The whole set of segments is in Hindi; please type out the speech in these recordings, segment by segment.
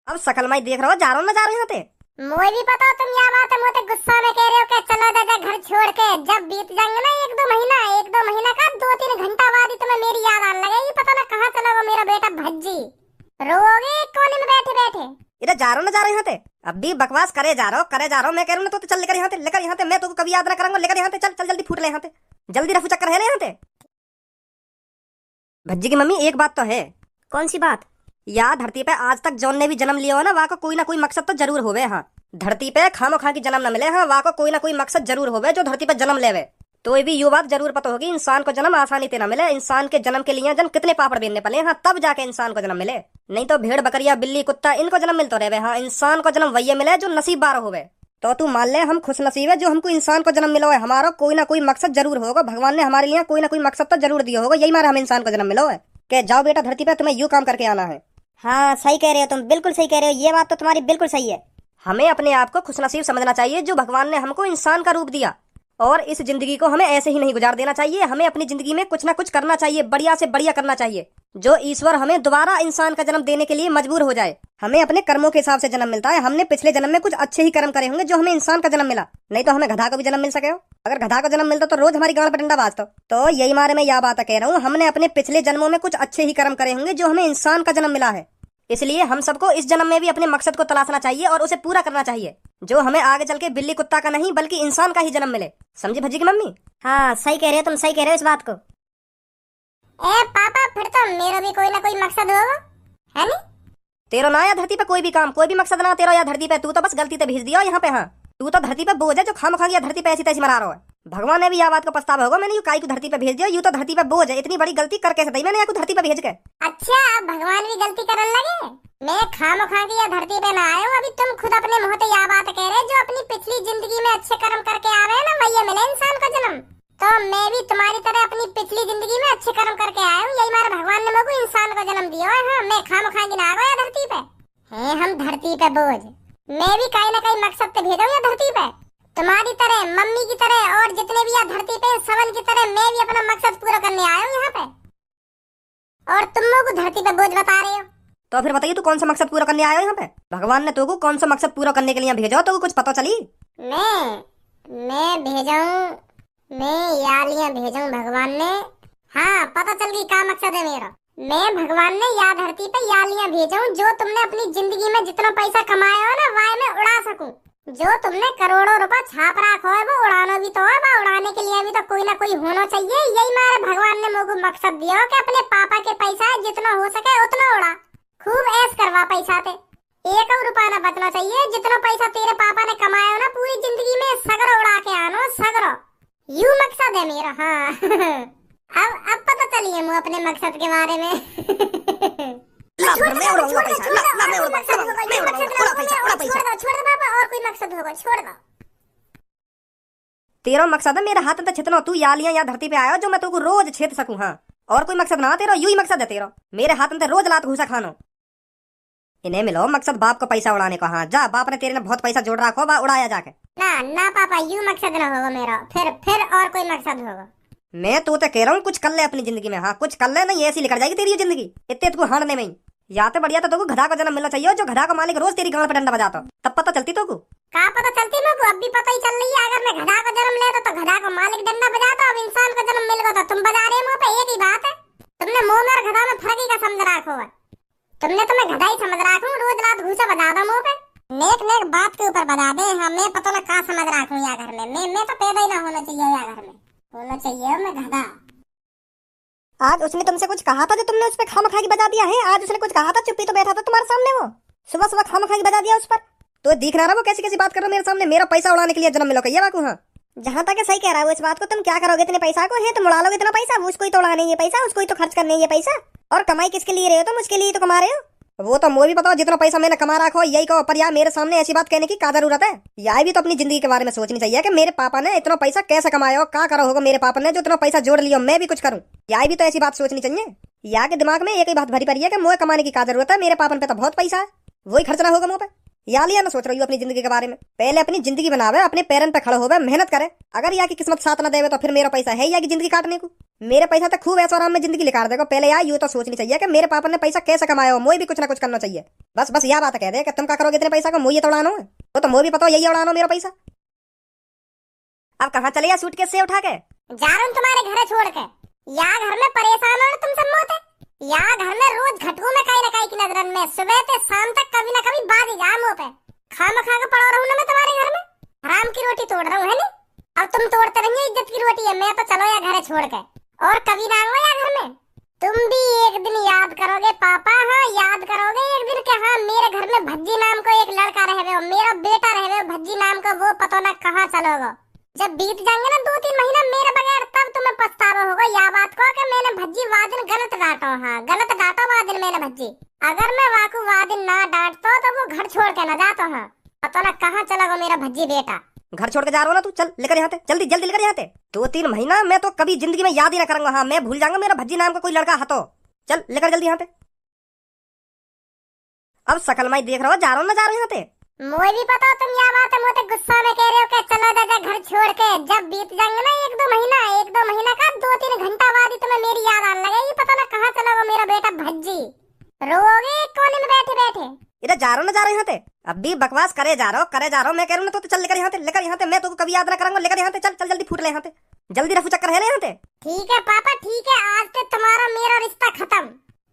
अब सकल माई देख रहा हो, जा रहा हूँ ना, जा रहा हूँ यहाँ पे। मोए भी पता हो तुम क्या बात है, मोते गुस्सा में कह रहे हो कि चलो दादा घर छोड़ के। जब बीत जाएंगे ना एक दो महीना का 2-3 घंटा बाद ही तुम्हें मेरी याद आने लगेगी। पता ना कहाँ चला वो मेरा बेटा भज्जी। रोओगे एक कोने में बैठे बैठे। इधर जा रहा हूँ ना, जा रहा हूँ यहाँ पे। अब भी बकवास करे जा रहा हूँ। मैं कह रहा हूँ ना, तो चल लेकर यहाँ पे, लेकर यहाँ पे। मैं तो कभी याद ना करूंगा, लेकर यहाँ पे चल चल, जल्दी फूट ले यहाँ पे, जल्दी रफू चक्कर है ना यहाँ पे। भज्जी की मम्मी एक बात तो है। कौन सी बात? यार धरती पे आज तक जौन ने भी जन्म लिया हो ना, वहाँ को कोई ना कोई मकसद तो जरूर होवे। हाँ, धरती पे खामो खा की जन्म न मिले। हाँ, वहाँ को कोई ना कोई मकसद जरूर होवे जो धरती पे जन्म लेवे। तो भी ये बात जरूर पता होगी, इंसान को जन्म आसानी से न मिले। इंसान के जन्म के लिए जन कितने पापड़ बेलने पड़े। हाँ, तब जाके इंसान को जन्म मिले। नहीं तो भेड़ बकरिया बिल्ली कुत्ता इनको जन्म मिलता रहे। हाँ, इंसान को जन्म वही मिले जो नसीब बार होवे। तो तू मान ले हम खुश नसीब है जो हमको इंसान को जन्म मिला है। हमारा कोई ना कोई मकसद जरूर होगा। भगवान ने हमारे लिए कोई ना कोई मकसद तो जरूर दिया होगा। यही मारा हम इंसान को जन्म मिला है कि जाओ बेटा धरती पे तुम्हें यूं काम करके आना है। हाँ सही कह रहे हो तुम, बिल्कुल सही कह रहे हो। ये बात तो तुम्हारी बिल्कुल सही है। हमें अपने आप को खुशनसीब समझना चाहिए जो भगवान ने हमको इंसान का रूप दिया। और इस जिंदगी को हमें ऐसे ही नहीं गुजार देना चाहिए। हमें अपनी जिंदगी में कुछ ना कुछ करना चाहिए, बढ़िया से बढ़िया करना चाहिए, जो ईश्वर हमें दोबारा इंसान का जन्म देने के लिए मजबूर हो जाए। हमें अपने कर्मों के हिसाब से जन्म मिलता है। हमने पिछले जन्म में कुछ अच्छे ही कर्म करे होंगे जो हमें इंसान का जन्म मिला। नहीं तो हमें गधा का भी जन्म मिल सके हो। अगर गधा का जन्म मिलता तो रोज हमारी गांड पर डंडा बाजता। तो यही मारे मैं यह बात कह रहा हूँ, हमने अपने पिछले जन्मों में कुछ अच्छे ही कर्म करे होंगे जो हमें इंसान का जन्म मिला है। इसलिए हम सबको इस जन्म में भी अपने मकसद को तलाशना चाहिए और उसे पूरा करना चाहिए, जो हमें आगे चल के बिल्ली कुत्ता का नहीं बल्कि इंसान का ही जन्म मिले। समझी भज्जी की मम्मी? हाँ सही कह रहे हो तुम, सही कह रहे हो इस बात को। ए पापा, फिर तो मेरा भी कोई ना कोई मकसद होगा, है नी? तेरा ना या धरती पे कोई भी काम, कोई भी मकसद ना तेरा या धरती पे। तू तो बस गलती से भेज दिया यहाँ पे। हाँ, तू तो धरती पे बोझ है जो खाम खा गया धरती पे ऐसी तैसी मरा रहा है। भगवान ने भी यह बात को पछतावा होगा, मैंने यू काई को धरती पे भेज दिया। यू तो धरती पे बोझ है, इतनी बड़ी गलती कर कैसे दी मैंने आपको धरती पे भेज के। अच्छा, अब भगवान भी गलती करने लगे। मैं खाम खा के या धरती पे ना आया हूँ। अभी तुम खुद अपने मुंह से यह बात कह रहे जो अपनी पिछली जिंदगी में अच्छे कर्म करके आ रहे हैं ना, वही मिले इंसान का जन्म। तो मैं भी तुम्हारी तरह अपनी पिछली जिंदगी में अच्छे कर्म करके आया हूँ। यही मारे भगवान ने मुझको इंसान का जन्म दिया है। हाँ, मैं खाम खा के ना आ गया धरती पे। है हम धरती पे बोझ। मैं भी कहीं ना कहीं मकसद पे भेजा हूँ धरती पे, तुम्हारी तरह, मम्मी की तरह और जितने भी यहाँ धरती पे सवन की तरह मैं भी अपना मकसद पूरा करने आया हूँ यहाँ पे। और तुम लोग धरती पे बोझ बता रहे हो। तो फिर बताइए तू कौन सा मकसद पूरा करने आया हो यहाँ पे? भगवान ने तुमको कौन सा मकसद पूरा करने के लिए भेजा हो, तो कुछ पता चली? मैं भेजा हूँ, मैं यालियां भेजा हूँ भगवान ने। हाँ पता चल गई क्या मकसद है मेरा। मैं भगवान ने या धरती पे यालियां भेजा हूँ जो तुमने अपनी जिंदगी में जितना पैसा कमाया हो ना वह मैं उड़ा सकूं। जो तुमने करोड़ों रुपया छाप रखा है वो उड़ाना भी तो है। वो उड़ाने के लिए भी तो कोई ना कोई होना चाहिए। यही मेरे भगवान ने मुझको मकसद दिया हो कि अपने पापा के पैसा जितना हो सके उतना उड़ा, खूब ऐश करवा पैसा थे। एक और रुपया ना बचना चाहिए। जितना पैसा तेरे पापा ने कमाया हो ना पूरी जिंदगी में सगरो उड़ा के आनो, सगरो। यू मकसद है मेरा। हाँ अब पता चलिए मुझे अपने मकसद के बारे में। छोड़ दो पापा, और कोई मकसद होगा छोड़ दो। तेरा मकसद है मेरे हाथ में छितना तू यालियां या धरती पे आया जो मैं तुमको रोज छेद सकूं। हाँ, और कोई मकसद ना तेरा, यू ही मकसद है तेरा, मेरे हाथ में रोज लात घूसा खानो। इन्हें मिलो मकसद बाप को पैसा उड़ाने का। हाँ जा, बाप ने तेरे ने बहुत पैसा जोड़ रखा हो, उड़ाया जाके। ना पापा, यू मकसद ना होगा मेरा। फिर और कोई मकसद होगा। मैं तो कह रहा हूँ कुछ कर ले अपनी जिंदगी में। हाँ कुछ कर ले, नहीं ऐसी निकल जाएगी तेरी ये जिंदगी इतने तुमको हारने में ही। या तो बढ़िया तो तुमको गधा का जन्म मिलना चाहिए जो गधा का मालिक रोज तेरी गांड पे डंडा बजाता, तब पता चलती तुमको। कहाँ पता चलती मुझको? अब भी पता ही चल रही है। अगर मैं गधा का जन्म लेता तो गधा का मालिक डंडा बजाता, अब इंसान का जन्म मिल गया तो तुम बजा रहे मुंह पे। एक ही बात है। तुमने मुंह में और गधा में फर्क ही का समझ रखो है। तुमने तो मैं गधा ही समझ रखा हूँ, रोज रात घूसा बजा दो मुंह पे। नेक बात के ऊपर बजा दे। हाँ मैं पता ना कहाँ समझ रखा हूँ। या घर में मैं तो पैदा ही ना होना चाहिए। या घर में होना चाहिए मैं गधा। आज उसने तुमसे कुछ कहा था जो तुमने उस पर खाम खा के बजा दिया है? आज उसने कुछ कहा था, चुप्पी तो बैठा था तुम्हारे सामने, वो सुबह सुबह खाम खा के बजा दिया उस पर। तो दिख रहा वो कैसी कैसी बात कर रहा हो मेरे सामने। मेरा पैसा उड़ाने के लिए जन्म मिला ये बाकू। हाँ, जहाँ तक सही कह रहा है वो इस बात को। तुम क्या करोगे इतने पैसा को? है तुम उड़ा लोगे इतना पैसा? उसको ही तो उड़ाने ये पैसा, उसको ही तो खर्च करने ये पैसा। और कमाई किसके लिए रहे हो तुम? उसके लिए तो कमा रहे हो। वो तो मुझे भी पता, जितना पैसा मैंने कमा रखा हो यही कहो। पर यार मेरे सामने ऐसी बात कहने की क्या जरूरत है? यार भी तो अपनी जिंदगी के बारे में सोचनी चाहिए कि मेरे पापा ने इतना पैसा कैसे कमाया हो, क्या करा होगा मेरे पापा ने जो इतना पैसा जोड़ लिया, मैं भी कुछ करूं। यार भी तो ऐसी बात सोचनी चाहिए। यार के दिमाग में एक ही बात भरी पड़ी है कि मुझे कमाने की क्या जरूरत है, मेरे पापा पे तो बहुत पैसा है, वही खर्चना होगा मुझ पे। या लिया ना सोच रही हूँ अपनी जिंदगी के बारे में। पहले अपनी जिंदगी बनावे, अपने पैरन पे खड़े होवे, मेहनत करे। अगर या की किस्मत साथ न देवे तो फिर मेरा पैसा है या की जिंदगी काटने को। मेरे पैसा तो खूब ऐसा आराम में जिंदगी निकाल देगा। पहले यार यूँ तो सोचनी चाहिए कि मेरे पापा ने पैसा कैसे कमाया हो, मोई भी कुछ ना कुछ करना चाहिए। बस बस यह बात कह दे कि तुम क्या करोगे इतने पैसा को, मोई तो उड़ानो है तो मोई भी पता यही उड़ानो मेरा पैसा। अब कहाँ चले या सूटकेस से उठा के? जा रहा हूँ तुम्हारे घर छोड़ के। या घर में परेशान हो तुम सब मोते। या घर में रोज घटू में कहीं न कहीं की नजरन में सुबह से शाम तक कभी ना कभी बात ही जा मुंह पे। खाम खा के पड़ा रहूं ना मैं तुम्हारे घर में। हराम की रोटी तोड़ रहा हूँ है नी। अब तुम तोड़ते रहिए, इज्जत की रोटी है। मैं तो चलो या घर छोड़ के, और कभी ना आऊंगा या घर में। तुम भी एक दिन याद करोगे पापा, हाँ याद करोगे एक दिन के हाँ मेरे घर में भज्जी नाम को एक लड़का रहे हो, मेरा बेटा रहे हो भज्जी नाम का, वो पता ना कहाँ चलोगे। जब बीत जाएंगे ना 2-3 महीना मेरे बगैर, तब तुम्हें पछतावा होगा या बात को कि मैंने भज्जी वादिन गलत डांटो। हाँ गलत डांटो वादिन मैंने भज्जी। अगर मैं वाकू वादिन ना डांटतो तो वो घर छोड़ के न जातो। हाँ पता ना कहाँ चला गो मेरा भज्जी बेटा। घर छोड़ के जा रहा हो ना तू, चल लेकर यहाँ, जल्दी जल्दी लेकर यहाँ। 2-3 महीना मैं तो कभी जिंदगी में याद ही ना करूंगा। हाँ मैं भूल जाऊंगा मेरा भज्जी नाम का कोई लड़का हतो। चल लेकर जल्दी यहाँ। अब सकल माई देख रहा हो, जा रहा हूँ ना जा रहा हूँ यहाँ। मुझे भी पता तुम या बात है मोते गुस्सा में कह रहे हो कि चलो दादा घर छोड़ के। जब बीत जाएंगे ना 1-2 महीना का 2-3 घंटा बाद ही तुम्हें मेरी याद आने लगेगी। पता ना कहाँ चला गो मेरा बेटा भज्जी। रोगे एक कोने में बैठे बैठे। इधर जा रहा हूँ ना जा रहा हूँ यहाँ। अब भी बकवास करे जा रहा हूँ। मैं कह रहा हूँ ना तो चल लेकर यहाँ। मैं तो कभी याद ना करूंगा। लेकर यहाँ चल जल्दी फूट ले यहाँ। जल्दी रफू चक्कर है यहाँ। ठीक है पापा ठीक है, आज से तुम्हारा मेरा रिश्ता खत्म।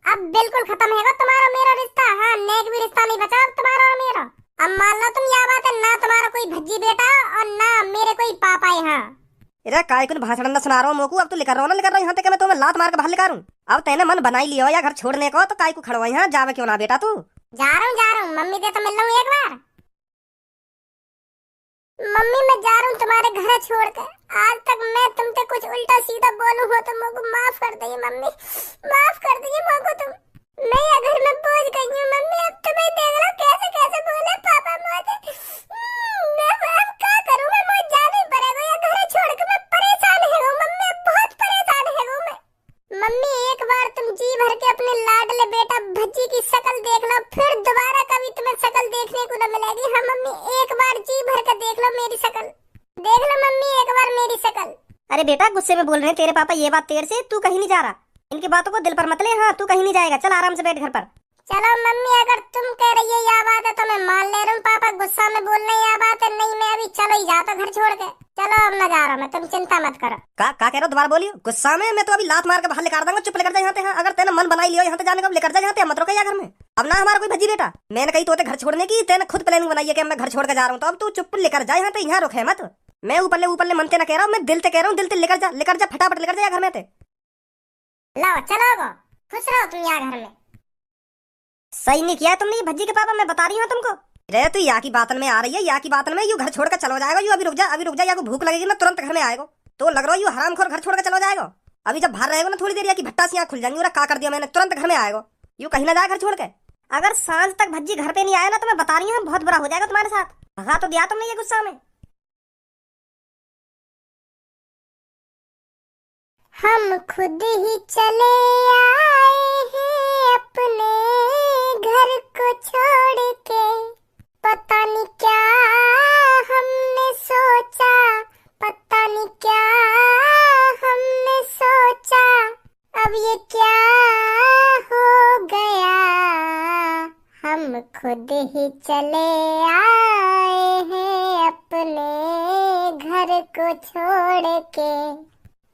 अब बिल्कुल खत्म है तुम्हारा मेरा रिश्ता। हाँ नेक भी रिश्ता नहीं बचा तुम्हारा और मेरा। अब मान लो तुम या बात है ना तुम्हारा कोई भज्जी बेटा और ना मेरे कोई पापा है। हाँ इधर काय कुन भाषण ना सुना रहा हूँ मोकू। अब तू लेकर रहा हूँ यहाँ तक मैं तुम्हें लात मार के बाहर लेकर आऊँ। अब तेने मन बनाई लियो या घर छोड़ने को तो काय को खड़वा यहाँ जावे क्यों ना बेटा तू। जा रहा हूँ मम्मी से तो मिल रहा हूँ एक बार। मम्मी मैं जा रहा हूँ तुम्हारे घर छोड़ के। आज तक मैं तुमसे कुछ उल्टा सीधा बोलूँ हो तो मुझको माफ कर दीजिए मम्मी, माफ कर दीजिए मुझको तुम। मैं अगर मैं बोझ गई हूँ मम्मी। अब तुम्हें देख लो कैसे कैसे बोले पापा मुझे। मैं अब क्या करूँ, मैं मुझे जाना ही पड़ेगा या घर छोड़ के। मैं परेशान है मम्मी, बहुत परेशान है मैं। मम्मी एक बार तुम जी भर के अपने लाडले बेटा भज्जी की शक्ल देख लो, फिर दोबारा कभी तुम्हें शक्ल देखने को न मिलेगी। हाँ मम्मी एक बार जी भर के देख लो मेरी शक्ल, देख लो मम्मी एक बार मेरी शक्ल। अरे बेटा गुस्से में बोल रहे हैं तेरे पापा ये बात तेरे से। तू कहीं नहीं जा रहा, इनकी बातों को दिल पर मत ले। हाँ तू कहीं नहीं जाएगा, चल आराम से बैठ घर पर। चलो मम्मी अगर तुम कह रही है या बात है तो मैं मान ले रहा हूँ। पापा गुस्सा में बोल रहे हैं या बात है, नहीं मैं अभी चलो ही जाता घर छोड़ के। चलो अब मैं जा रहा हूँ, तुम चिंता मत करो। का कह रहे हो दोबारा बोलियो। गुस्सा में मैं तो अभी लात मार के बाहर लेकर दूंगा। चुप लेकर जा यहाँ से। अगर तेने मन बनाई लियो यहाँ से जाने का लेकर जा यहाँ से, मत रुको घर में। अब ना हमारा कोई भज्जी बेटा, मैंने कही तो घर छोड़ने की, तेने खुद प्लानिंग बनाई है कि मैं घर छोड़ के जा रहा हूँ। तो अब तू चुप लेकर जा यहाँ से, यहाँ रुके मत। मैं ऊपर ले मनते ना कह रहा हूँ, मैं दिल से कह रहा हूँ। दिल से लेकर जा फटाफट लेकर जा घर में। लो चलो खुश रहो तुम यहाँ घर में। सही नहीं किया तुमने ये भज्जी के पापा, मैं बता रही हूँ तुमको। रे तू या की बातन में आ रही है, या की बातन में यू घर छोड़ कर चलो जाएगा। यू अभी रुक जा या को भूख लगेगी ना तुरंत घर में आएगा। तो लग रहा है यू हरामखोर घर छोड़ कर चलो जाएगा। अभी जब बाहर रहेगा ना थोड़ी देर या की भट्टा से यहाँ खुल जाएंगी। और का कर दिया मैंने, तुरंत घर में आएगा। यू कहीं ना जाए घर छोड़ के। अगर सांझ तक भज्जी घर पे नहीं आया ना तो मैं बता रही हूँ बहुत बुरा हो जाएगा तुम्हारे साथ। भगा तो दिया तुमने ये गुस्सा में। हम खुद ही चले आए हैं अपने घर को छोड़ के। पता नहीं क्या हमने सोचा, पता नहीं क्या हमने सोचा। अब ये क्या हो गया, हम खुद ही चले आए हैं अपने घर को छोड़ के।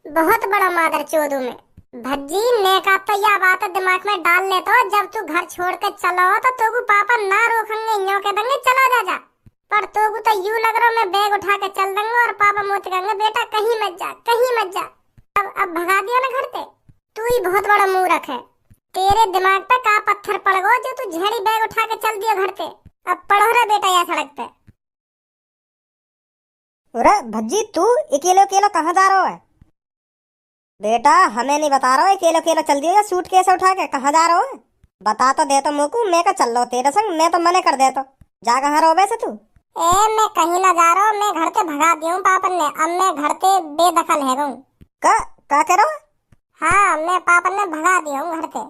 बहुत बड़ा मादर चोदू में भज्जी ने का तो यह बात दिमाग में डाल ले तो जब तू घर छोड़ के चलो तो तोगु पापा ना रोकेंगे, यूं के देंगे चला जा। पर तोगु तो यूं लग रहा मैं बैग उठा के चल दूंगा और पापा मोत कहेंगे बेटा कहीं मत जा, कहीं मत जा। अब भगा दिया ना घर पे। तू ही बहुत बड़ा मूर्ख है। तेरे दिमाग पे का पत्थर पड़ गो जो तू झेड़ी बैग उठा के चल दिया घर पे। अब पढ़ो रे बेटा यहाँ सड़क पे। अरे भज्जी तू अकेले अकेला कहाँ जा रहा है बेटा? हमें नहीं बता रहा है अकेले अकेला चल दियो या सूटकेस उठा के कहाँ जा रहा है? बता तो दे तो मुकू, मैं का चल लो तेरे संग। मैं तो मने कर दे तो जा कहाँ रहो वैसे तू? मैं कहीं ना जा रहा हूँ, मैं घर से भगा दिया हूँ पापा ने। अब मैं घर से बेदखल है गूँ। का कह रहा? हाँ मैं पापा ने भगा दिया हूँ घर से।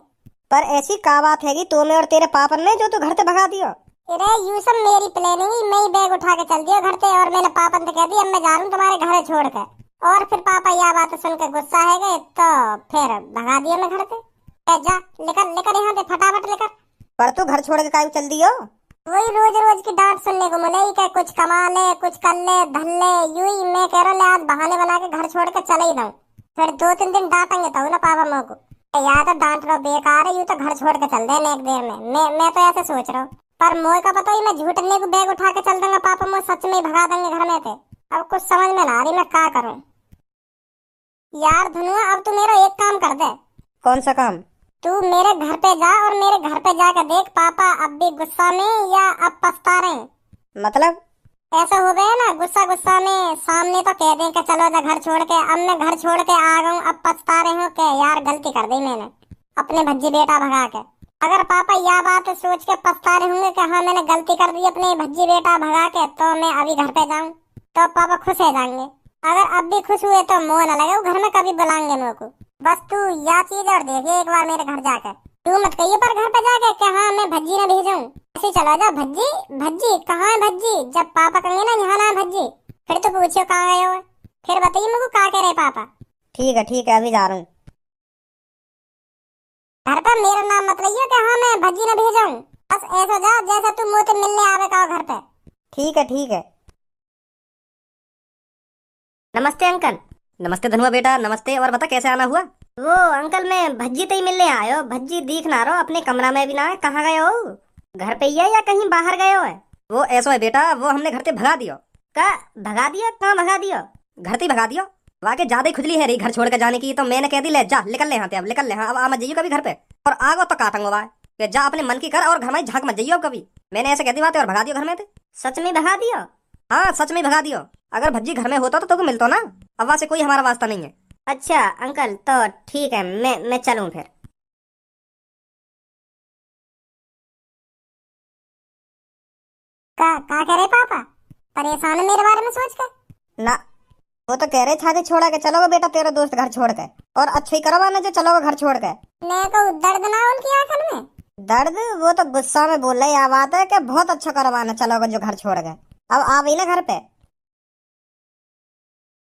पर ऐसी का बात हैगी तो में और तेरे पापा ने जो तू घर से भगा दियो? अरे यू सब मेरी प्लानिंग ही, मैं ही बैग उठा के चल दिया घर से और मैंने पापा से कह दिया अब मैं जा रहा हूँ तुम्हारे घर छोड़ कर। और फिर पापा यह बात सुन के गुस्सा है गए तो फिर भगा दिया मैं घर से। जा लेकर लेकर यहाँ से फटाफट लेकर। पर तू घर छोड़ के काहे चल दियो? वही रोज रोज की डांट सुनने को मिलेगी कि कुछ कमा ले कुछ कर ले धर ले, यूं ही मैं कह रहा हूँ आज बहाने बना के घर छोड़ के चले ही जाऊँ। फिर 2-3 दिन डांटेंगे तो ना पापा मोह को, या तो डांट रहा बेकार है, यूं तो घर छोड़ के चल दे एक देर में। मैं तो ऐसे सोच रहा हूँ, पर मोह का पता ही मैं झूठने को बैग उठा के चल दूंगा, पापा मोह सच में ही भगा देंगे घर में थे। अब कुछ समझ में ना आ रही मैं क्या करूँ। यार धनुआ अब तू मेरा एक काम कर दे। कौन सा काम? तू मेरे घर पे जा और मेरे घर पे जाकर देख पापा अब भी गुस्सा में या अब पछता रहे हैं। मतलब? ऐसा हो गया ना गुस्सा गुस्सा में सामने तो कह दें कि चलो जा घर छोड़ के। अब मैं घर छोड़ के आ गया हूँ, अब पछता रहे हो कि यार गलती कर दी मैंने अपने भज्जी बेटा भगा के। अगर पापा यह बात सोच के पछता रहे होंगे कि हाँ मैंने गलती कर दी अपने भज्जी बेटा भगा के, तो मैं अभी घर पे जाऊँ तो पापा खुश हो जाएंगे। अगर अब भी खुश हुए तो मोह न लगे घर में कभी बुलाएंगे मेरे को। बस तू यह चीज और देखिए एक बार मेरे घर जाकर। तू मत कहिए पर घर पे जाके कि हाँ मैं भज्जी न भेजूं। ऐसे चला जा भज्जी भज्जी कहाँ है भज्जी। जब पापा कहेंगे ना यहाँ ना भज्जी, फिर तो पूछियो कहाँ गए हो, फिर बताइए मेरे को कहाँ कह रहे पापा। ठीक है अभी जा रहा हूँ। घर पर मेरा नाम मत लियो कि हाँ मैं भज्जी न भेजाऊं। बस ऐसा जा जैसा तू मुझसे मिलने आवे का घर पे। ठीक है। नमस्ते अंकल। नमस्ते धनुआ बेटा, नमस्ते। और बता कैसे आना हुआ? वो अंकल मैं भज्जी ते ही मिलने आयो। भज्जी दिख ना रहो, अपने कमरा में भी ना है। कहाँ गए हो? घर पे ही है या कहीं बाहर गए हो? वो ऐसा है बेटा, वो हमने घर से भगा दियो। का भगा दियो? कहाँ भगा दियो? घर से भगा दियो। वाकई ज्यादा ही खुजली है रही घर छोड़ के जाने की, तो मैंने कह दी ले जा निकल ले यहाँ, अब निकल ले। अब आ मत जाइयो कभी घर पे, और आगो तो काटूंगा भाई। जा अपने मन की कर और घर में झांक मत जाइयो कभी। मैंने ऐसे कह दी बात और भगा दियो घर में थे। सच में भगा दियो? हाँ सच में भगा दियो। अगर भज्जी घर में होता तो तुमको मिलता ना। अब वहाँ से कोई हमारा वास्ता नहीं है। अच्छा अंकल तो ठीक है, मैं चलूं फिर। का कह रहे पापा? परेशान है मेरे बारे में सोच कर? ना, वो तो कह रहे छाते छोड़ा के चलोगे बेटा तेरा दोस्त घर छोड़ के, और अच्छा ही करो ना जो चलोगे घर छोड़ के। मैं को दर्द ना उनकी आंखों में? दर्द? वो तो गुस्सा में बोल रहे, यह बात है कि बहुत अच्छा करवाना चलोगे जो घर छोड़ गए। अब आ गई ना घर पे,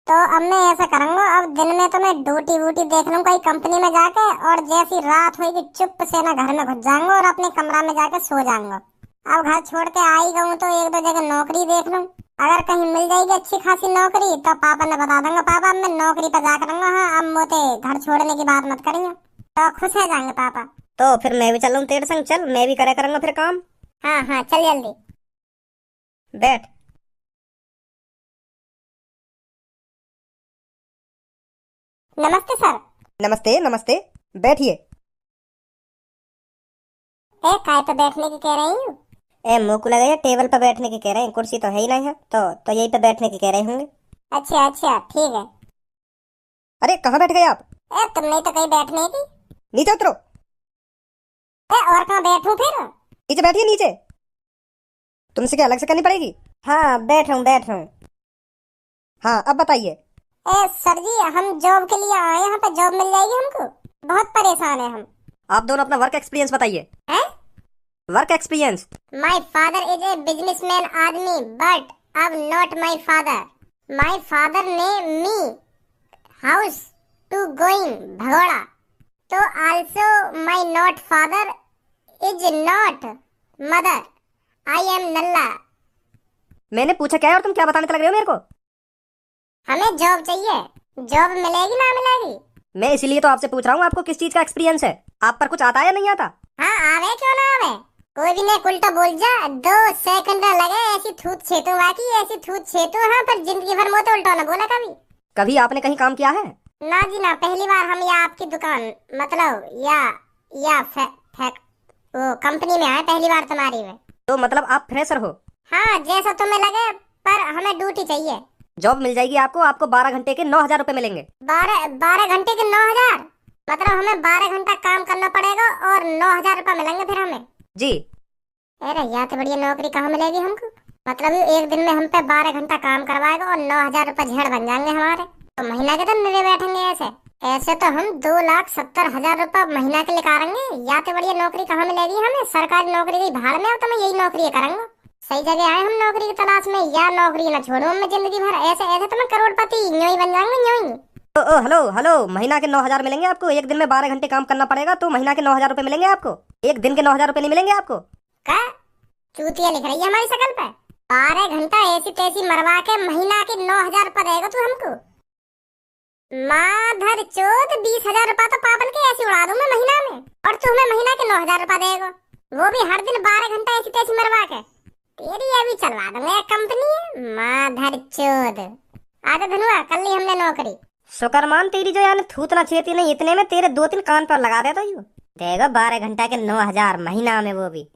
तो अब मैं ऐसा करूंगा, अब दिन में तो मैं ड्यूटी वूटी देख लूँ कोई कंपनी में जाके, और जैसी रात होगी चुप से ना घर में घुस जाऊंगा और अपने कमरा में जाके सो जाऊंगा। अब घर छोड़ के आ ही गऊँ तो 1-2 जगह नौकरी देख लूँ। अगर कहीं मिल जाएगी अच्छी खासी नौकरी तो पापा ने बता दूंगा पापा अब मैं नौकरी पे जा करूंगा। हाँ अब मोते घर छोड़ने की बात मत करिए, तो खुश हो जाएंगे पापा। तो फिर मैं भी चलूँ तेरे संग? चल मैं भी करे करूंगा फिर काम। हाँ चल जल्दी बैठ। नमस्ते सर। नमस्ते बैठिए। काय पे बैठने की कह रही हूँ? मुंह को लगाइए, टेबल पे बैठने की कह रहे हैं, कुर्सी तो है ही नहीं है, तो यही पे बैठने की कह रहे होंगे। अच्छा ठीक है। अरे कहाँ बैठ गए आप? तुम नहीं तो कहीं बैठने की? नीचे उतरो। और कहाँ बैठूं फिर? नीचे बैठिए नीचे। तुमसे क्या अलग से करनी पड़ेगी? हाँ बैठ रहा हूँ। हाँ अब बताइए। सर जी हम जॉब के लिए आए, यहाँ पे जॉब मिल जाएगी हमको? बहुत परेशान है हम। आप दोनों अपना वर्क एक्सपीरियंस बताइए। Work experience? My father is a businessman आदमी, बट अब not my father. My father ने मी हाउस टू गोइंग भगोड़ा, तो also my not father is not mother. I am नल्ला। मैंने पूछा क्या है और तुम क्या बताने लग रहे हो मेरे को? हमें जॉब चाहिए, जॉब मिलेगी ना मिलेगी? मैं इसीलिए तो आपसे पूछ रहा हूँ आपको किस चीज का एक्सपीरियंस है। आप पर कुछ आता है या नहीं आता? हाँ आवे क्यों ना आवे, कोई भी नहीं उल्टा बोल जा। 2 सेकंड लगे ऐसी थूत छेतू बाकी ऐसी थूत छेतू। हाँ पर जिंदगी भर मोते उल्टा ना बोला कभी आपने कहीं काम किया है? ना जी ना, पहली बार हम या आपकी दुकान मतलब या वो कंपनी में आए पहली बार तुम्हारी में। तो मतलब आप फ्रेशर हो? हाँ जैसा तुम्हें लगे, पर हमें ड्यूटी चाहिए। जॉब मिल जाएगी आपको 12 घंटे के 9,000 रुपए मिलेंगे। 12 घंटे के 9,000? मतलब हमें 12 घंटा काम करना पड़ेगा और 9,000 रुपए मिलेंगे फिर हमें? जी। अरे यार तो बढ़िया नौकरी कहाँ मिलेगी हमको? मतलब एक दिन में हम पे 12 घंटा काम करवाएगा और 9,000 रुपए झेड़ बन जाएंगे हमारे, तो महीना के तो निरे बैठेंगे ऐसे। ऐसे तो हम 2,70,000 रुपया महीना के लिए करेंगे। या तो बढ़िया नौकरी कहाँ मिलेगी हमें, सरकारी नौकरी की भाड़ में, तो मैं यही नौकरी करूंगा। सही जगह आए हम नौकरी की तलाश में, या नौकरी ना छोड़ू मैं जिंदगी भर। ऐसे ऐसे तो मैं करोड़पति यूं ही बन जाऊंगा, यूं ही। ओ हेलो हेलो, महीना के 9,000 मिलेंगे आपको। एक दिन में 12 घंटे काम करना पड़ेगा तो महीना के 9,000 रुपए मिलेंगे आपको। एक दिन के 9,000 रुपए नहीं मिलेंगे आपको। क्या चूतिया लिख रही है हमारी शकल पे? 12 घंटा ऐसी तैसी मरवा के महीना के 9,000 रुपया देगा तू हमको? माधर चोद, 20,000 रुपया तो पापन के ऐसे उड़ा दूं मैं महीना में, और तू हमें महीना के 9,000 रुपया देगा, वो भी हर दिन 12 घंटा ऐसी तैसी मरवा के। तेरी अभी चलवा दूंगा एक कंपनी, माधर चोद। आजा धनुआ, कर ली हमने नौकरी। शुक्रमान तेरी जो यानी थूत ना छेती नहीं, इतने में तेरे 2-3 कान पर लगा देता यू। देगा 12 घंटा के 9,000 महीना में, वो भी